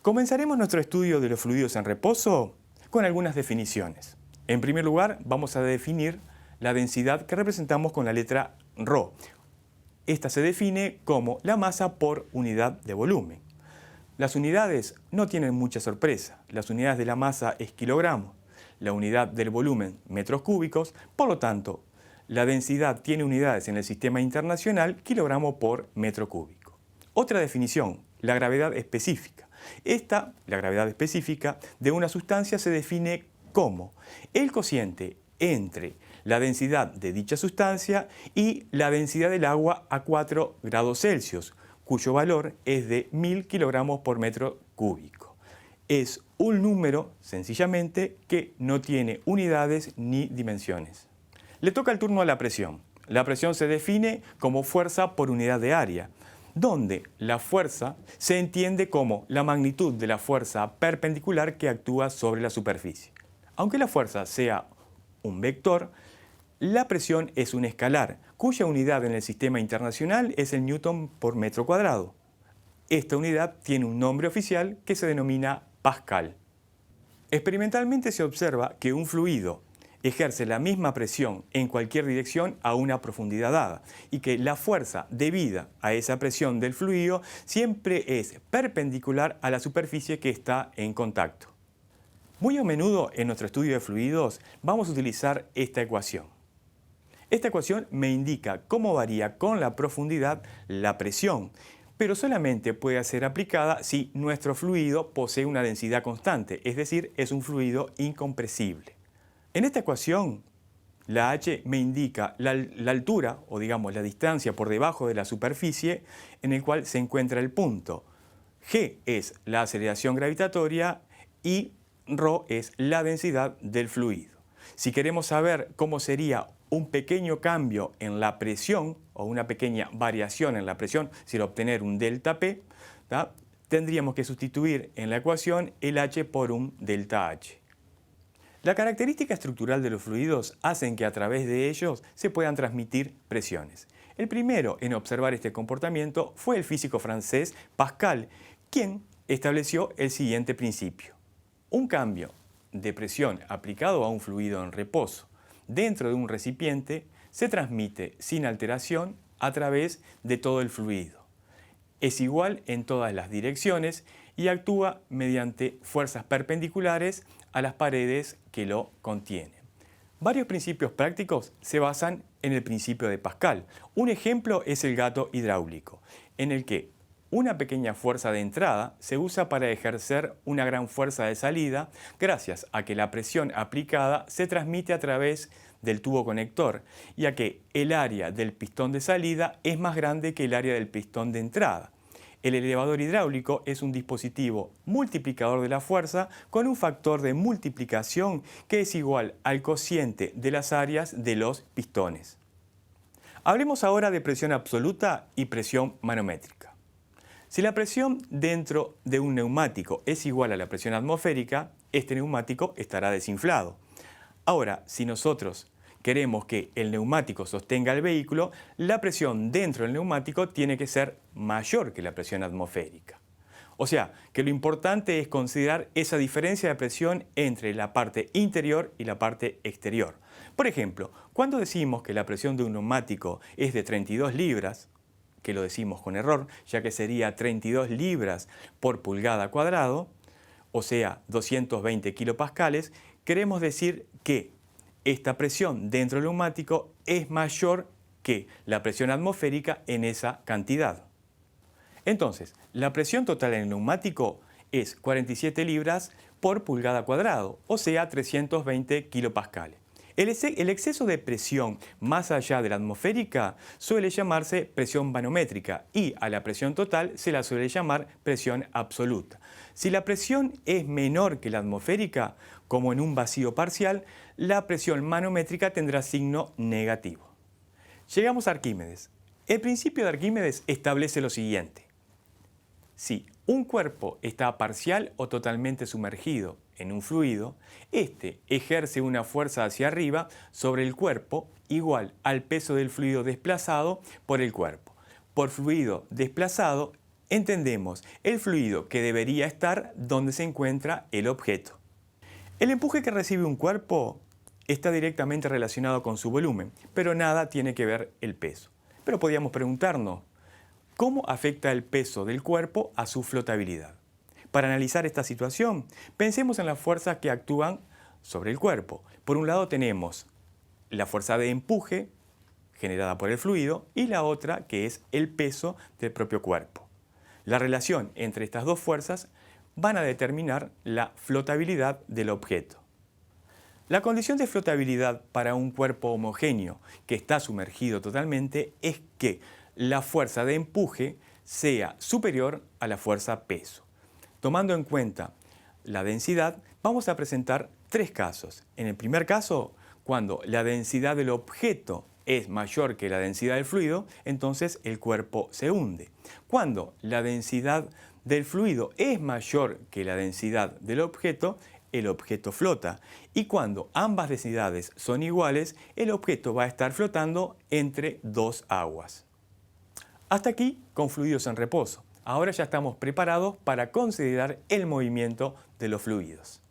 Comenzaremos nuestro estudio de los fluidos en reposo con algunas definiciones. En primer lugar, vamos a definir la densidad que representamos con la letra ρ. Esta se define como la masa por unidad de volumen. Las unidades no tienen mucha sorpresa. Las unidades de la masa es kilogramos, la unidad del volumen metros cúbicos, por lo tanto, la densidad tiene unidades en el sistema internacional kilogramo por metro cúbico. Otra definición, la gravedad específica. La gravedad específica de una sustancia se define como el cociente entre la densidad de dicha sustancia y la densidad del agua a 4 grados Celsius, cuyo valor es de 1000 kilogramos por metro cúbico. Es un número, sencillamente, que no tiene unidades ni dimensiones. Le toca el turno a la presión. La presión se define como fuerza por unidad de área, donde la fuerza se entiende como la magnitud de la fuerza perpendicular que actúa sobre la superficie. Aunque la fuerza sea un vector, la presión es un escalar, cuya unidad en el sistema internacional es el newton por metro cuadrado. Esta unidad tiene un nombre oficial que se denomina Pascal. Experimentalmente se observa que un fluido ejerce la misma presión en cualquier dirección a una profundidad dada y que la fuerza debida a esa presión del fluido siempre es perpendicular a la superficie que está en contacto. Muy a menudo en nuestro estudio de fluidos vamos a utilizar esta ecuación. Esta ecuación me indica cómo varía con la profundidad la presión, pero solamente puede ser aplicada si nuestro fluido posee una densidad constante, es decir, es un fluido incompresible. En esta ecuación, la h me indica la altura, o digamos la distancia por debajo de la superficie en el cual se encuentra el punto. G es la aceleración gravitatoria y ρ es la densidad del fluido. Si queremos saber cómo sería un pequeño cambio en la presión o una pequeña variación en la presión, sin obtener un delta P, tendríamos que sustituir en la ecuación el h por un delta H. La característica estructural de los fluidos hacen que a través de ellos se puedan transmitir presiones. El primero en observar este comportamiento fue el físico francés Pascal, quien estableció el siguiente principio. Un cambio de presión aplicado a un fluido en reposo dentro de un recipiente se transmite sin alteración a través de todo el fluido. Es igual en todas las direcciones y actúa mediante fuerzas perpendiculares a las paredes que lo contienen. Varios principios prácticos se basan en el principio de Pascal. Un ejemplo es el gato hidráulico, en el que una pequeña fuerza de entrada se usa para ejercer una gran fuerza de salida gracias a que la presión aplicada se transmite a través del tubo conector y a que el área del pistón de salida es más grande que el área del pistón de entrada. El elevador hidráulico es un dispositivo multiplicador de la fuerza con un factor de multiplicación que es igual al cociente de las áreas de los pistones. Hablemos ahora de presión absoluta y presión manométrica. Si la presión dentro de un neumático es igual a la presión atmosférica, este neumático estará desinflado. Ahora, si nosotros queremos que el neumático sostenga el vehículo, la presión dentro del neumático tiene que ser mayor que la presión atmosférica. O sea, que lo importante es considerar esa diferencia de presión entre la parte interior y la parte exterior. Por ejemplo, cuando decimos que la presión de un neumático es de 32 libras, que lo decimos con error, ya que sería 32 libras por pulgada cuadrado, o sea, 220 kilopascales, queremos decir que esta presión dentro del neumático es mayor que la presión atmosférica en esa cantidad. Entonces, la presión total en el neumático es 47 libras por pulgada cuadrado, o sea, 320 kilopascales. El exceso de presión más allá de la atmosférica suele llamarse presión manométrica y a la presión total se la suele llamar presión absoluta. Si la presión es menor que la atmosférica, como en un vacío parcial, la presión manométrica tendrá signo negativo. Llegamos a Arquímedes. El principio de Arquímedes establece lo siguiente. Si un cuerpo está parcial o totalmente sumergido en un fluido, este ejerce una fuerza hacia arriba sobre el cuerpo igual al peso del fluido desplazado por el cuerpo. Por fluido desplazado, entendemos el fluido que debería estar donde se encuentra el objeto. El empuje que recibe un cuerpo está directamente relacionado con su volumen, pero nada tiene que ver el peso. Pero podríamos preguntarnos, ¿cómo afecta el peso del cuerpo a su flotabilidad? Para analizar esta situación, pensemos en las fuerzas que actúan sobre el cuerpo. Por un lado tenemos la fuerza de empuje generada por el fluido y la otra que es el peso del propio cuerpo. La relación entre estas dos fuerzas van a determinar la flotabilidad del objeto. La condición de flotabilidad para un cuerpo homogéneo que está sumergido totalmente es que la fuerza de empuje sea superior a la fuerza peso. Tomando en cuenta la densidad, vamos a presentar tres casos. En el primer caso, cuando la densidad del objeto es mayor que la densidad del fluido, entonces el cuerpo se hunde. Cuando la densidad del fluido es mayor que la densidad del objeto, el objeto flota. Y cuando ambas densidades son iguales, el objeto va a estar flotando entre dos aguas. Hasta aquí con fluidos en reposo. Ahora ya estamos preparados para considerar el movimiento de los fluidos.